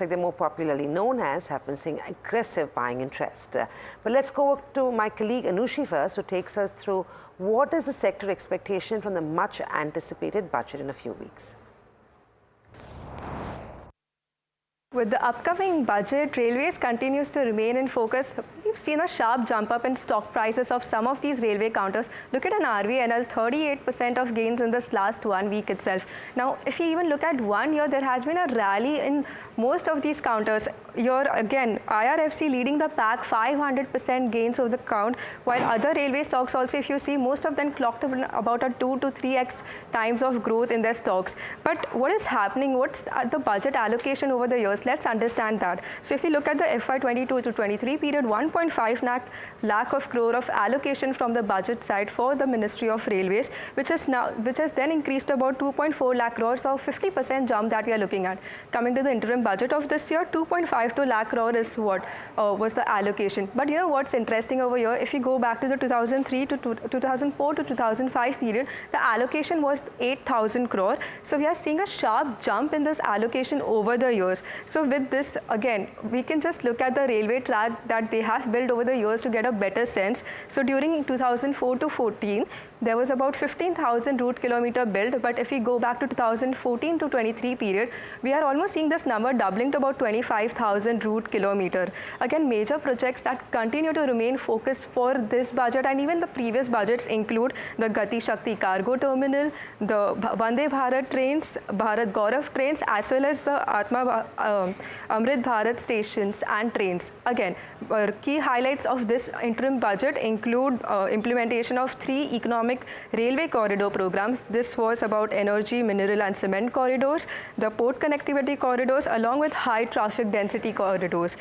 like they're more popularly known as, have been seeing aggressive buying interest. But let's go to my colleague Anushi first, who takes us through what is the sector expectation from the much anticipated budget in a few weeks. With the upcoming budget, railways continues to remain in focus. We've seen a sharp jump up in stock prices of some of these railway counters. Look at an RVNL, 38% of gains in this last 1 week itself. Now, if you even look at 1 year, there has been a rally in most of these counters. Here again, IRFC leading the pack, 500% gains over the count, while other railway stocks also, if you see, most of them clocked about a 2 to 3x times of growth in their stocks. But what is happening? What's the budget allocation over the years? Let's understand that. So if you look at the FY22 to 23 period, 1.5 lakh of crore of allocation from the budget side for the Ministry of Railways, which has then increased to about 2.4 lakh crores, so 50% jump that we are looking at. Coming to the interim budget of this year, 2.52 lakh crore is what was the allocation. But you know what's interesting over here? If you go back to the 2003 to 2004 to 2005 period, the allocation was 8,000 crore. So we are seeing a sharp jump in this allocation over the years. So with this, again, we can just look at the railway track that they have built over the years to get a better sense. So during 2004 to 14, there was about 15,000 route kilometer built. But if we go back to 2014 to 23 period, we are almost seeing this number doubling to about 25,000 route kilometer. Again, major projects that continue to remain focused for this budget and even the previous budgets include the Gati Shakti cargo terminal, the Vande Bharat trains, Bharat Gaurav trains, as well as the Amrit Bharat stations and trains. Again, key highlights of this interim budget include implementation of 3 economic railway corridor programs. This was about energy, mineral and cement corridors, the port connectivity corridors, along with high traffic density corridors.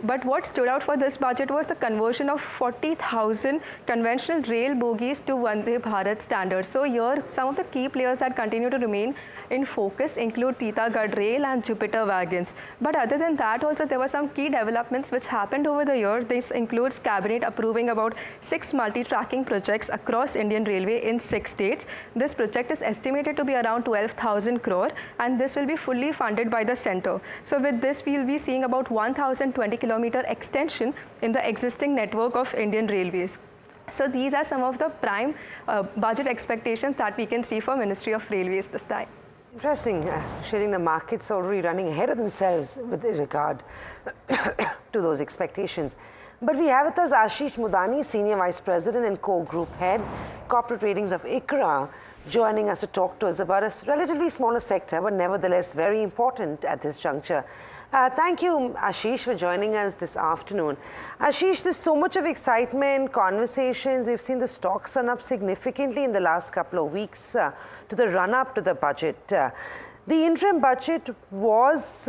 But what stood out for this budget was the conversion of 40,000 conventional rail bogies to Vande Bharat standards. So here, some of the key players that continue to remain in focus include Titagarh Rail and Jupiter Wagons. But other than that, also there were some key developments which happened over the year. This includes Cabinet approving about 6 multi-tracking projects across Indian Railway in 6 states. This project is estimated to be around 12,000 crore, and this will be fully funded by the centre. So with this, we will be seeing about 1,020 kilometer extension in the existing network of Indian Railways. So these are some of the prime budget expectations that we can see for Ministry of Railways this time. Interesting, sharing the markets already running ahead of themselves with regard to those expectations. But we have with us Ashish Mudani, Senior Vice President and Co-Group Head, Corporate Ratings of ICRA, joining us to talk to us about a relatively smaller sector, but nevertheless very important at this juncture. Thank you, Ashish, for joining us this afternoon. Ashish, there's so much of excitement, conversations. We've seen the stocks run up significantly in the last couple of weeks to the run-up to the budget. The interim budget was,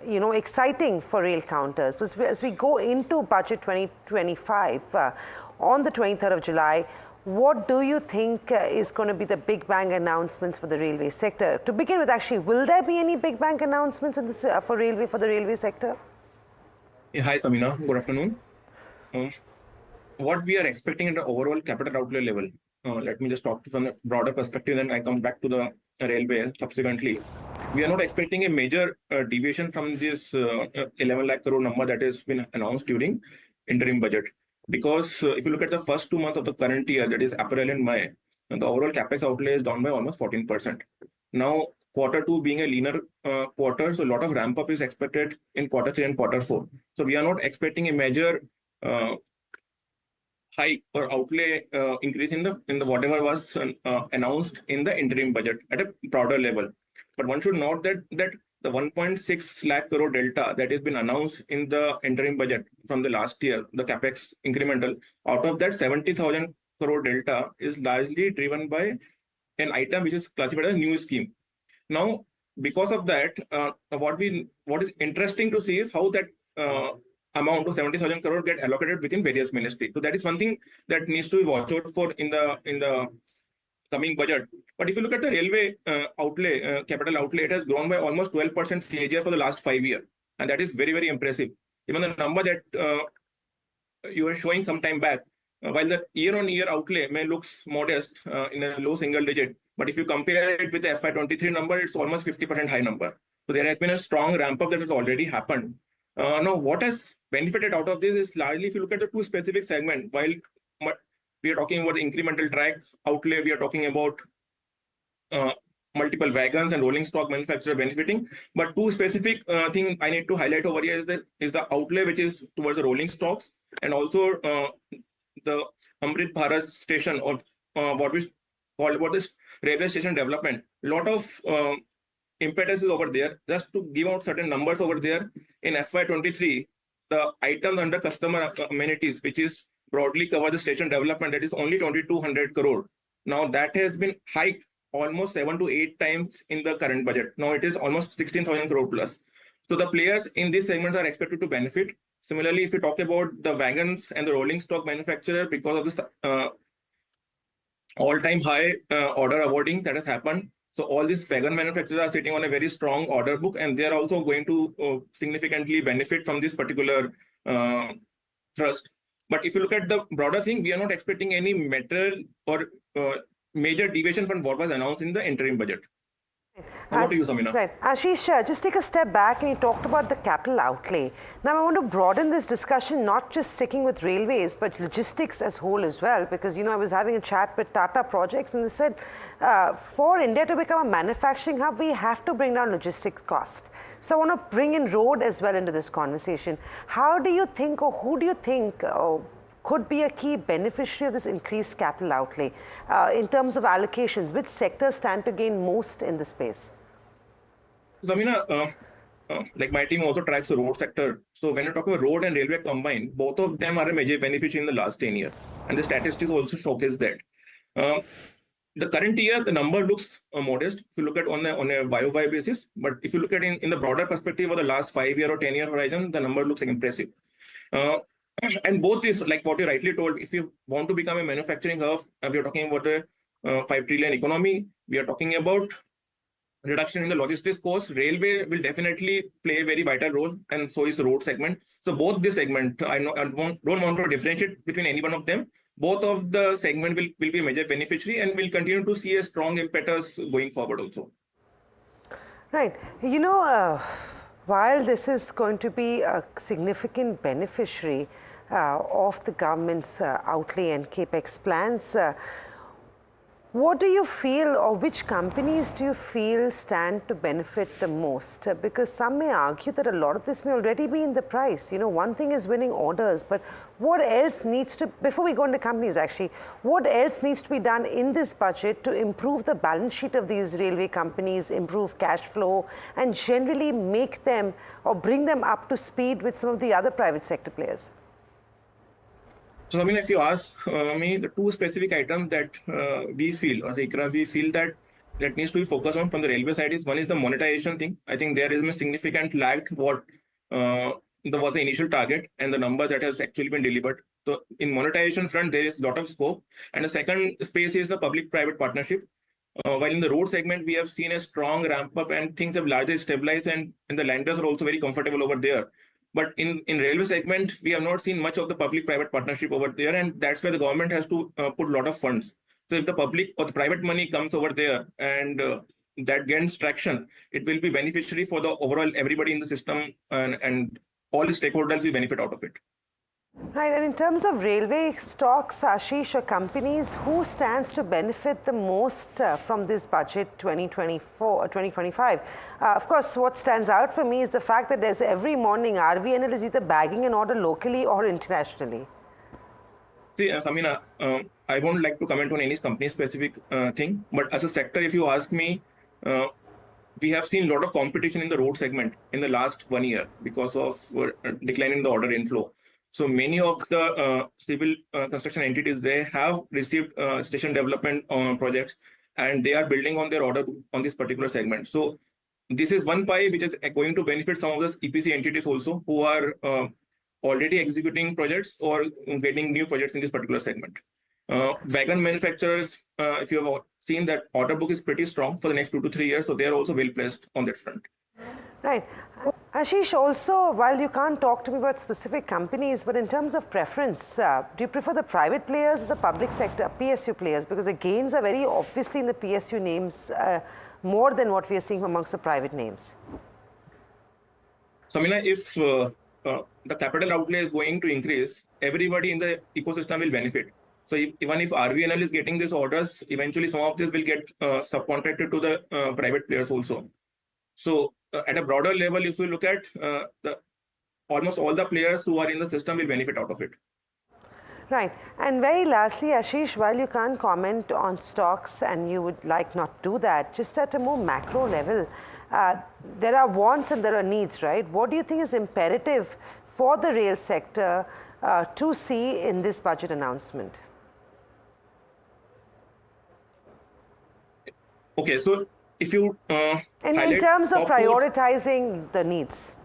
exciting for rail counters. But as we go into budget 2025 on the 23rd of July, what do you think is going to be the big bang announcements for the railway sector? To begin with, actually, will there be any big bang announcements in this, for the railway sector? Yeah, hi, Samina. Good afternoon. What we are expecting at the overall capital outlay level, let me just talk from a broader perspective, then I come back to the railway subsequently. We are not expecting a major deviation from this 11 lakh crore number that has been announced during interim budget. Because if you look at the first 2 months of the current year, that is April and May, the overall capex outlay is down by almost 14%. Now, Q2 being a leaner quarter, so a lot of ramp up is expected in Q3 and Q4. So we are not expecting a major hike or outlay increase in the whatever was announced in the interim budget at a broader level. But one should note that the 1.6 lakh crore delta that has been announced in the interim budget from the last year, the capex incremental, out of that 70,000 crore delta is largely driven by an item which is classified as a new scheme. Now, because of that, what is interesting to see is how that amount of 70,000 crore get allocated within various ministries. So that is one thing that needs to be watched out for in the coming budget. But if you look at the railway outlay, capital outlay, it has grown by almost 12% CAGR for the last 5 years. And that is very, very impressive. Even the number that you were showing some time back, while the year-on-year outlay may look modest in a low single digit, but if you compare it with the FY23 number, it's almost 50% high number. So there has been a strong ramp up that has already happened. Now, what has benefited out of this is largely if you look at the two specific segments, while we are talking about the incremental track outlay, we are talking about multiple wagons and rolling stock manufacturer benefiting. But two specific thing I need to highlight over here is the outlay which is towards the rolling stocks, and also the Amrit Bharat station, or what we call about this railway station development. A lot of impetus is over there. Just to give out certain numbers over there, in FY23, the items under customer amenities, which is broadly cover the station development, that is only 2,200 crore. Now that has been hiked almost 7 to 8 times in the current budget. Now it is almost 16,000 crore plus. So the players in these segments are expected to benefit. Similarly, if you talk about the wagons and the rolling stock manufacturer, because of this all-time high order awarding that has happened, so all these wagon manufacturers are sitting on a very strong order book, and they are also going to significantly benefit from this particular thrust. But if you look at the broader thing, we are not expecting any material or major deviation from what was announced in the interim budget. Over to you, Samina. Right. Ashish, just take a step back, and you talked about the capital outlay. Now, I want to broaden this discussion, not just sticking with railways, but logistics as whole as well, because, I was having a chat with Tata Projects, and they said, for India to become a manufacturing hub, we have to bring down logistics cost. So I want to bring in road as well into this conversation. How do you think, or who do you think could be a key beneficiary of this increased capital outlay in terms of allocations? Which sectors stand to gain most in the space? Zamina, like my team also tracks the road sector. So when you talk about road and railway combined, both of them are a major beneficiary in the last 10 years. And the statistics also showcase that. The current year, the number looks modest if you look at on a YOY basis. But if you look at in the broader perspective of the last 5-year or 10-year horizon, the number looks impressive. And both is like what you rightly told. If you want to become a manufacturing hub, we are talking about a 5 trillion economy. We are talking about reduction in the logistics cost. Railway will definitely play a very vital role, and so is the road segment. So both this segment, I don't want to differentiate between any one of them. Both of the segment will be a major beneficiary, and will continue to see a strong impetus going forward also. Right. While this is going to be a significant beneficiary of the government's outlay and capex plans, what do you feel, or which companies do you feel stand to benefit the most? Because some may argue that a lot of this may already be in the price. One thing is winning orders, but what else needs to, before we go into companies actually, what else needs to be done in this budget to improve the balance sheet of these railway companies, improve cash flow, and generally make them or bring them up to speed with some of the other private sector players? So, I mean, if you ask me, the two specific items that we feel, or ICRA, we feel that needs to be focused on from the railway side is, one is the monetization thing. I think there is a significant lag to what was the initial target and the number that has actually been delivered. So in monetization front, there is a lot of scope. And the second space is the public-private partnership. While in the road segment, we have seen a strong ramp up and things have largely stabilized, and the lenders are also very comfortable over there. But in railway segment, we have not seen much of the public-private partnership over there, and that's where the government has to put a lot of funds. So if the public or the private money comes over there and that gains traction, it will be beneficiary for the overall everybody in the system, and all the stakeholders will benefit out of it. Right, and in terms of railway stocks, Ashish, or companies, who stands to benefit the most from this budget 2024-2025? Of course, what stands out for me is the fact that there's every morning RVNL is either bagging an order locally or internationally. See, Samina, I won't like to comment on any company-specific thing, but as a sector, if you ask me, we have seen a lot of competition in the road segment in the last 1 year because of decline in the order inflow. So many of the civil construction entities, they have received station development projects, and they are building on their order on this particular segment. So this is one pie which is going to benefit some of the EPC entities also, who are already executing projects or getting new projects in this particular segment. Wagon manufacturers, if you have seen that order book is pretty strong for the next 2 to 3 years, so they are also well placed on that front. Right. Ashish, also, while you can't talk to me about specific companies, but in terms of preference, do you prefer the private players or the public sector, PSU players? Because the gains are very obviously in the PSU names more than what we are seeing amongst the private names. Samina, if the capital outlay is going to increase, everybody in the ecosystem will benefit. So even if RVNL is getting these orders, eventually some of this will get subcontracted to the private players also. So at a broader level, if you look at almost all the players who are in the system will benefit out of it. Right. And very lastly, Ashish, while you can't comment on stocks and you would like not do that, just at a more macro level, there are wants and there are needs, right? What do you think is imperative for the rail sector to see in this budget announcement? Okay, so if you in terms of prioritizing the needs.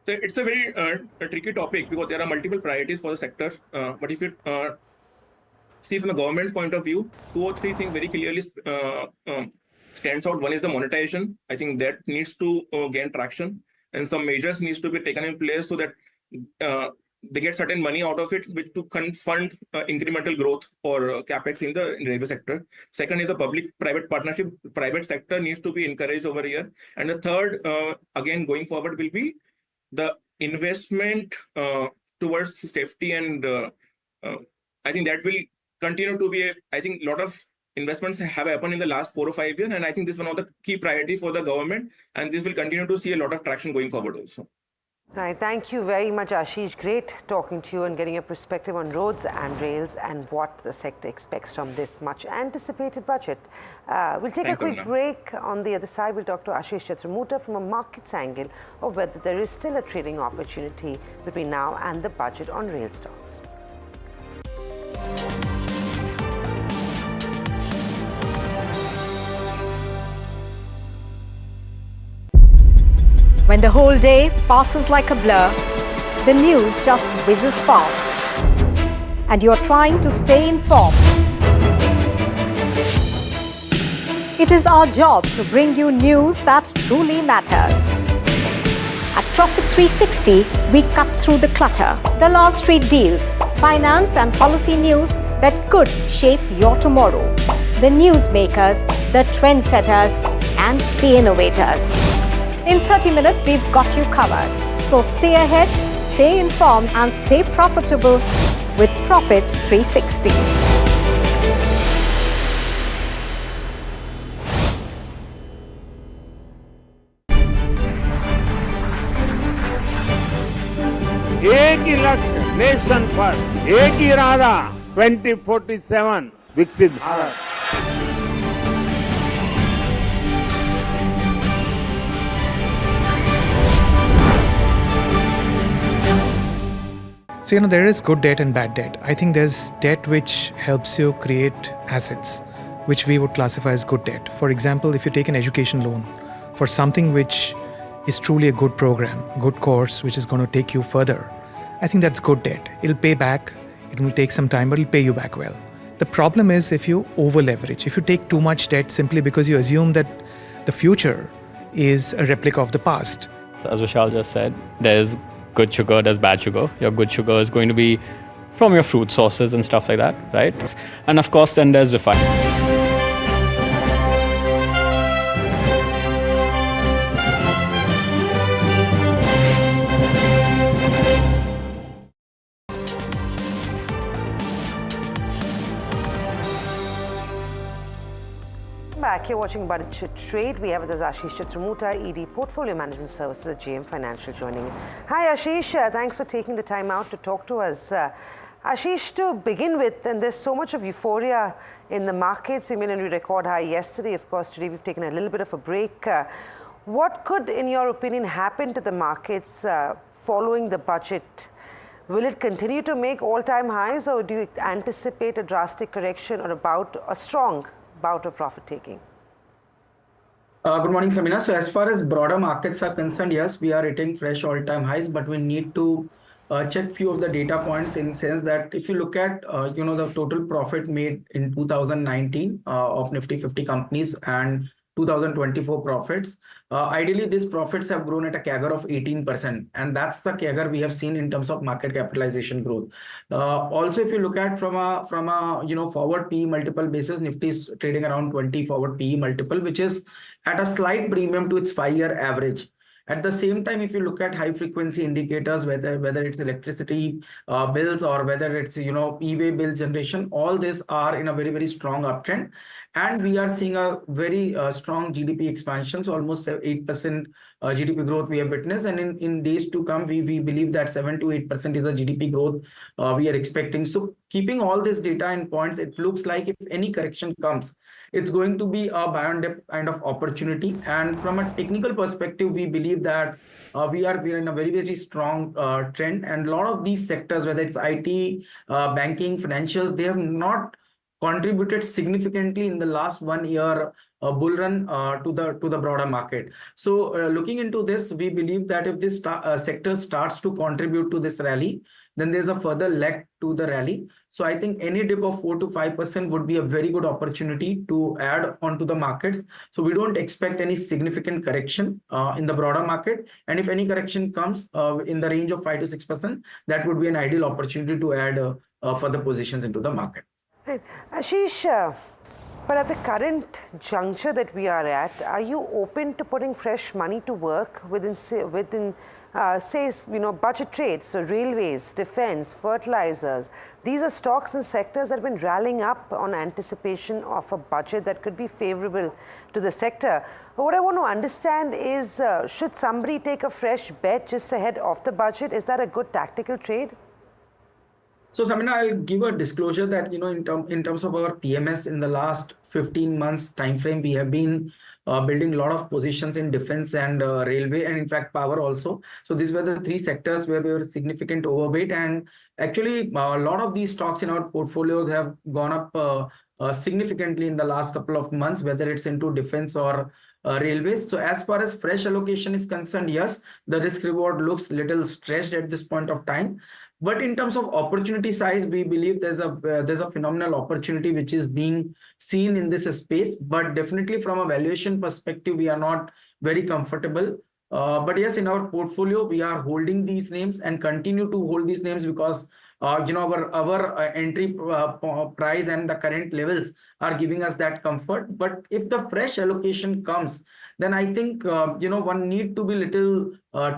So it's a very tricky topic because there are multiple priorities for the sector. But if you see from the government's point of view, 2 or 3 things very clearly stands out. One is the monetization. I think that needs to gain traction, and some measures needs to be taken in place so that they get certain money out of it, which to fund incremental growth or capex in the railway sector. Second is the public-private partnership. Private sector needs to be encouraged over here. And the third, again, going forward will be the investment towards safety, and I think that will continue to be I think a lot of investments have happened in the last 4 or 5 years, and I think this is one of the key priorities for the government, and this will continue to see a lot of traction going forward also. Right. Thank you very much, Ashish. Great talking to you and getting a perspective on roads and rails and what the sector expects from this much anticipated budget. We'll take a quick break. On the other side, we'll talk to Ashish Chatramuta from a markets angle of whether there is still a trading opportunity between now and the budget on rail stocks. When the whole day passes like a blur, the news just whizzes past, and you're trying to stay informed. It is our job to bring you news that truly matters. At Profit 360, we cut through the clutter, the Wall Street deals, finance and policy news that could shape your tomorrow. The newsmakers, the trendsetters, and the innovators. In 30 minutes, we've got you covered. So stay ahead, stay informed, and stay profitable with Profit 360. एक ही लक्ष्य, nation first, एक ही इरादा, 2047 विकसित Bharat. So, there is good debt and bad debt. I think there's debt which helps you create assets, which we would classify as good debt. For example, if you take an education loan for something which is truly a good program, good course, which is going to take you further, I think that's good debt. It'll pay back. It will take some time, but it'll pay you back well. The problem is if you over leverage, if you take too much debt simply because you assume that the future is a replica of the past. As Vishal just said, there's good sugar, there's bad sugar. Your good sugar is going to be from your fruit sources and stuff like that, right? And of course, then there's refined. Back, you're watching Budget Trade. We have with us Ashish Chatramuta, ED Portfolio Management Services at JM Financial, joining in. Hi Ashish, thanks for taking the time out to talk to us. Ashish, to begin with, and there's so much of euphoria in the markets. We made a new record high yesterday. Of course, today we've taken a little bit of a break. What could, in your opinion, happen to the markets following the budget? Will it continue to make all-time highs, or do you anticipate a drastic correction or a strong bout of profit taking? Good morning, Samina. So as far as broader markets are concerned, yes, we are hitting fresh all-time highs, but we need to check few of the data points in the sense that if you look at the total profit made in 2019 of Nifty 50 companies and 2024 profits, ideally these profits have grown at a CAGR of 18%, and that's the CAGR we have seen in terms of market capitalization growth. Also, if you look at from a forward PE multiple basis, Nifty is trading around 20 forward PE multiple, which is at a slight premium to its 5-year average. At the same time, if you look at high frequency indicators, whether it's electricity bills or whether it's e-way bill generation, all these are in a very strong uptrend, and we are seeing a very strong GDP expansion. So almost 8% GDP growth we have witnessed, and in days to come, we believe that 7 to 8% is the GDP growth we are expecting. So keeping all this data in points, it looks like if any correction comes, it's going to be a buy and dip kind of opportunity. And from a technical perspective, we believe that we are in a very strong trend, and a lot of these sectors, whether it's IT, banking, financials, they have not contributed significantly in the last 1 year bull run to the broader market. So looking into this, we believe that if this sector starts to contribute to this rally, then there's a further leg to the rally. So I think any dip of 4 to 5% would be a very good opportunity to add onto the markets. So we don't expect any significant correction in the broader market. And if any correction comes in the range of 5 to 6%, that would be an ideal opportunity to add further positions into the market. Right. Ashish, but at the current juncture that we are at, are you open to putting fresh money to work within budget trades, so railways, defense, fertilizers? These are stocks and sectors that have been rallying up on anticipation of a budget that could be favorable to the sector. But what I want to understand is, should somebody take a fresh bet just ahead of the budget? Is that a good tactical trade? So, Samina, I'll give a disclosure that, in terms of our PMS in the last 15 months time frame, we have been building a lot of positions in defense and railway, and in fact power also. So these were the three sectors where we were significant overweight, and actually a lot of these stocks in our portfolios have gone up significantly in the last couple of months, whether it's into defense or railways. So as far as fresh allocation is concerned, yes, the risk reward looks little stretched at this point of time. But in terms of opportunity size, we believe there's a phenomenal opportunity which is being seen in this space. But definitely from a valuation perspective, we are not very comfortable. But yes, in our portfolio, we are holding these names and continue to hold these names because our entry price and the current levels are giving us that comfort. But if the fresh allocation comes, then I think one need to be little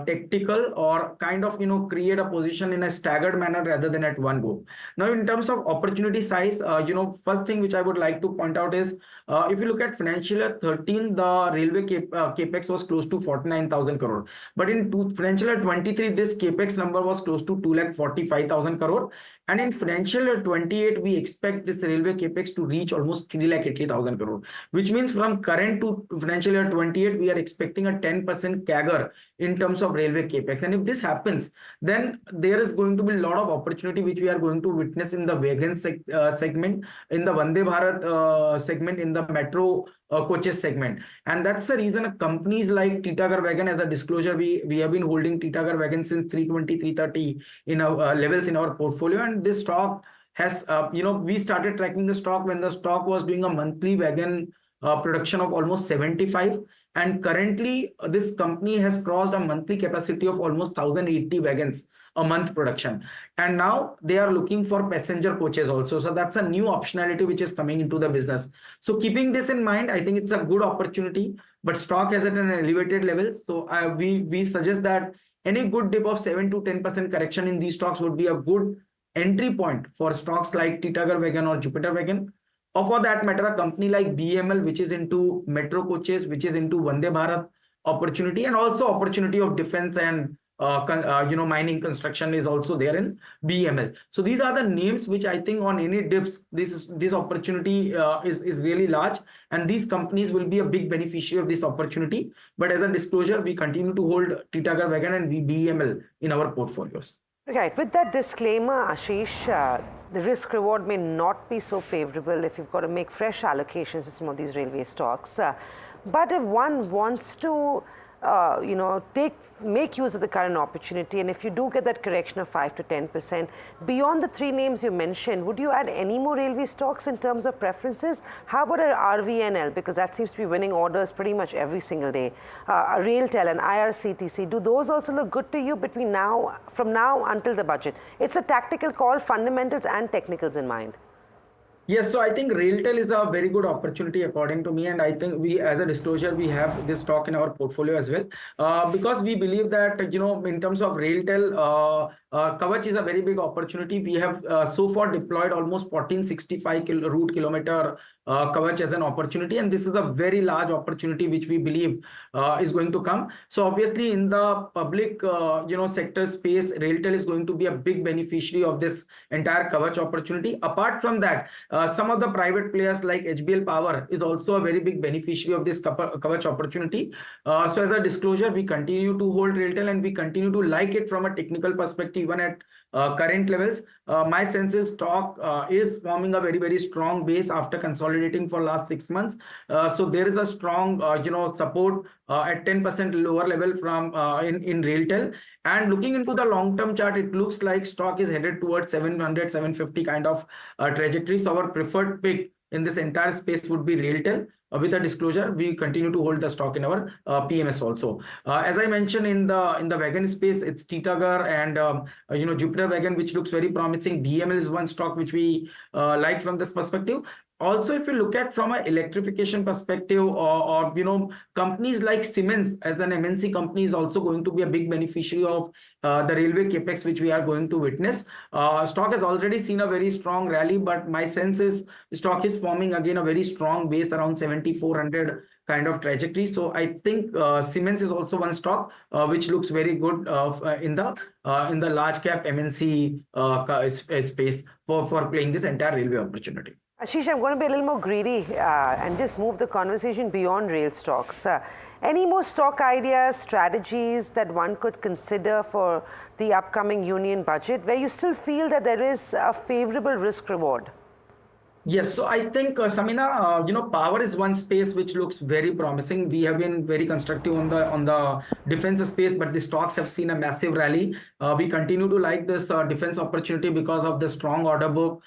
tactical or kind of create a position in a staggered manner rather than at one go. Now, in terms of opportunity size, first thing which I would like to point out is if you look at financial year 13, the railway capex was close to 49,000 crore. But in financial year 23, this capex number was close to 2,45,000 crore. And in financial year 28, we expect this railway capex to reach almost 3,80,000 crore, which means from current to financial year 28, we are expecting a 10% CAGR in terms of railway capex. And if this happens, then there is going to be a lot of opportunity which we are going to witness in the wagon segment, in the Vande Bharat segment, in the metro coaches segment. And that's the reason companies like Titagar Wagon, as a disclosure, we have been holding Titagar Wagon since 320, 330 in our levels in our portfolio. And this stock has, we started tracking the stock when the stock was doing a monthly wagon production of almost 75. And currently, this company has crossed a monthly capacity of almost 1,080 wagons a month production. And now they are looking for passenger coaches also. So that's a new optionality which is coming into the business. So keeping this in mind, I think it's a good opportunity, but stock is at an elevated level. So we suggest that any good dip of 7 to 10% correction in these stocks would be a good entry point for stocks like Titagar Wagon or Jupiter Wagon. Or for that matter, a company like BML, which is into metro coaches, which is into Vande Bharat opportunity, and also opportunity of defense and mining construction is also there in BML. So these are the names which I think on any dips, this opportunity is really large, and these companies will be a big beneficiary of this opportunity. But as a disclosure, we continue to hold Titagar Wagon and BML in our portfolios. Right. With that disclaimer, Ashish, the risk reward may not be so favorable if you've got to make fresh allocations to some of these railway stocks. But if one wants to, make use of the current opportunity, and if you do get that correction of 5 to 10%, beyond the three names you mentioned, would you add any more railway stocks in terms of preferences? How about an RVNL, because that seems to be winning orders pretty much every single day, a RailTel and IRCTC, do those also look good to you from now until the budget? It's a tactical call, fundamentals and technicals in mind. Yes, so I think RailTel is a very good opportunity according to me, and I think we, as a disclosure, we have this stock in our portfolio as well, because we believe that in terms of RailTel, Kavach is a very big opportunity. We have so far deployed almost 1465 route kilometer Kavach as an opportunity, and this is a very large opportunity which we believe is going to come. So obviously, in the public sector space, RailTel is going to be a big beneficiary of this entire Kavach opportunity. Apart from that, some of the private players like HBL Power is also a very big beneficiary of this Kavach opportunity. So as a disclosure, we continue to hold RailTel and we continue to like it from a technical perspective even at current levels. My sense is stock is forming a very, very strong base after consolidating for last 6 months. So there is a strong support at 10% lower level from in RailTel. And looking into the long-term chart, it looks like stock is headed towards 700, 750 kind of trajectory. So our preferred pick in this entire space would be RailTel. With a disclosure, we continue to hold the stock in our PMS also. As I mentioned in the wagon space, it's Titagar and Jupiter Wagon, which looks very promising. DML is one stock which we like from this perspective. Also, if you look at from an electrification perspective, or companies like Siemens as an MNC company is also going to be a big beneficiary of the railway capex which we are going to witness. Stock has already seen a very strong rally, but my sense is stock is forming again a very strong base around 7,400 kind of trajectory. So I think Siemens is also one stock which looks very good in the large cap MNC space for playing this entire railway opportunity. Ashish, I'm going to be a little more greedy and just move the conversation beyond rail stocks. Any more stock ideas, strategies that one could consider for the upcoming union budget where you still feel that there is a favorable risk reward? Yes, so I think Samina, power is one space which looks very promising. We have been very constructive on the defense space, but the stocks have seen a massive rally. We continue to like this defense opportunity because of the strong order book,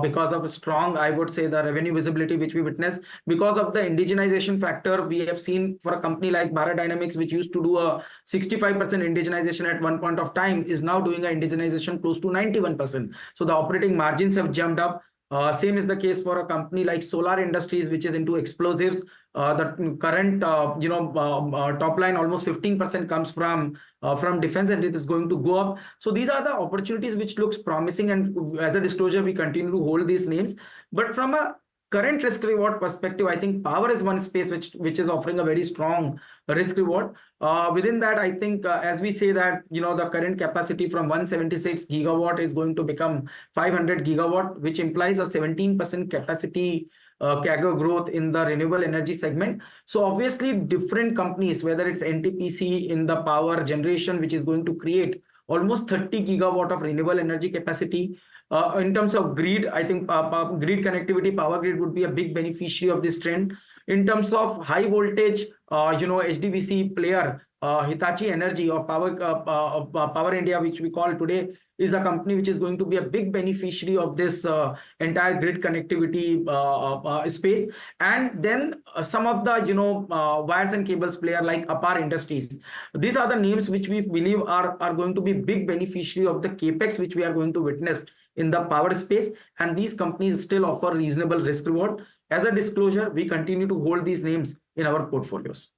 because of a strong, I would say, the revenue visibility which we witnessed, because of the indigenization factor. We have seen for a company like Bharat Dynamics, which used to do a 65% indigenization at one point of time, is now doing an indigenization close to 91%. So the operating margins have jumped up. Same is the case for a company like Solar Industries, which is into explosives. The current top line almost 15% comes from defense, and it is going to go up. So these are the opportunities which looks promising, and as a disclosure, we continue to hold these names. But from a current risk reward perspective, I think power is one space which is offering a very strong risk reward. Within that, I think as we say that the current capacity from 176 gigawatt is going to become 500 gigawatt, which implies a 17% capacity CAGR growth in the renewable energy segment. So obviously different companies, whether it's NTPC in the power generation, which is going to create almost 30 gigawatt of renewable energy capacity. In terms of grid, I think grid connectivity, power grid would be a big beneficiary of this trend. In terms of high voltage, HDVC player, Hitachi Energy or Power India, which we call today, is a company which is going to be a big beneficiary of this entire grid connectivity space. And then some of the wires and cables player like Apar Industries. These are the names which we believe are going to be big beneficiary of the capex which we are going to witness in the power space, and these companies still offer reasonable risk reward. As a disclosure, we continue to hold these names in our portfolios.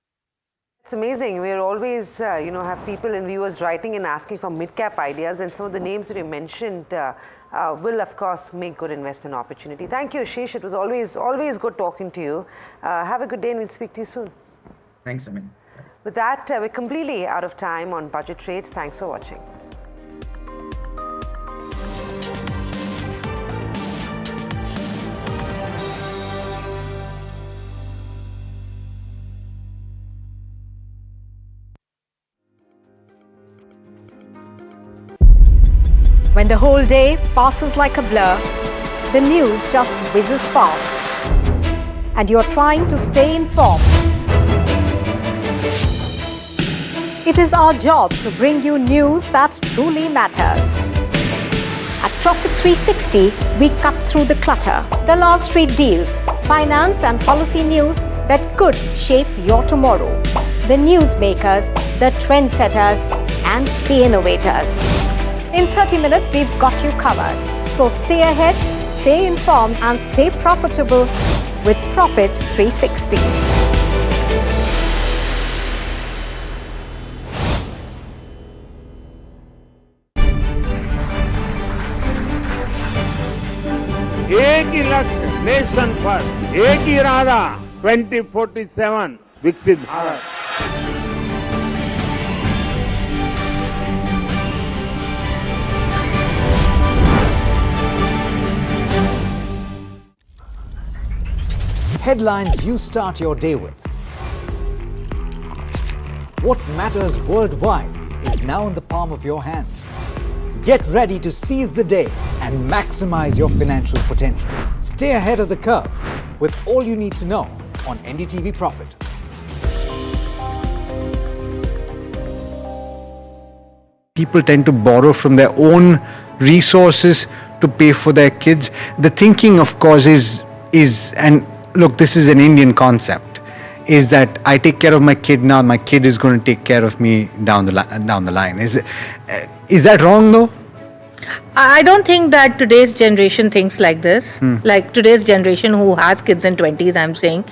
It's amazing. We're always, have people and viewers writing and asking for mid-cap ideas, and some of the names that you mentioned will, of course, make good investment opportunity. Thank you, Ashish. It was always good talking to you. Have a good day, and we'll speak to you soon. Thanks, Amin. With that, we're completely out of time on Budget Trades. Thanks for watching. When the whole day passes like a blur, the news just whizzes past, and you're trying to stay informed. It is our job to bring you news that truly matters. At Profit 360, we cut through the clutter, the long street deals, finance and policy news that could shape your tomorrow. The newsmakers, the trendsetters, and the innovators. In 30 minutes, we've got you covered. So stay ahead, Stay informed and stay profitable with Profit 360. एक ही लक्ष्य, nation first, एक ही इरादा, 2047 विकसित Bharat. Headlines you start your day with. What matters worldwide is now in the palm of your hands. Get ready to seize the day and maximize your financial potential. Stay ahead of the curve with all you need to know on NDTV Profit. People tend to borrow from their own resources to pay for their kids. The thinking, of course, is and look, this is an Indian concept, is that I take care of my kid now, my kid is going to take care of me down the line. Is that wrong though? I don't think that today's generation thinks like this. Like today's generation who has kids in 20s, I'm saying,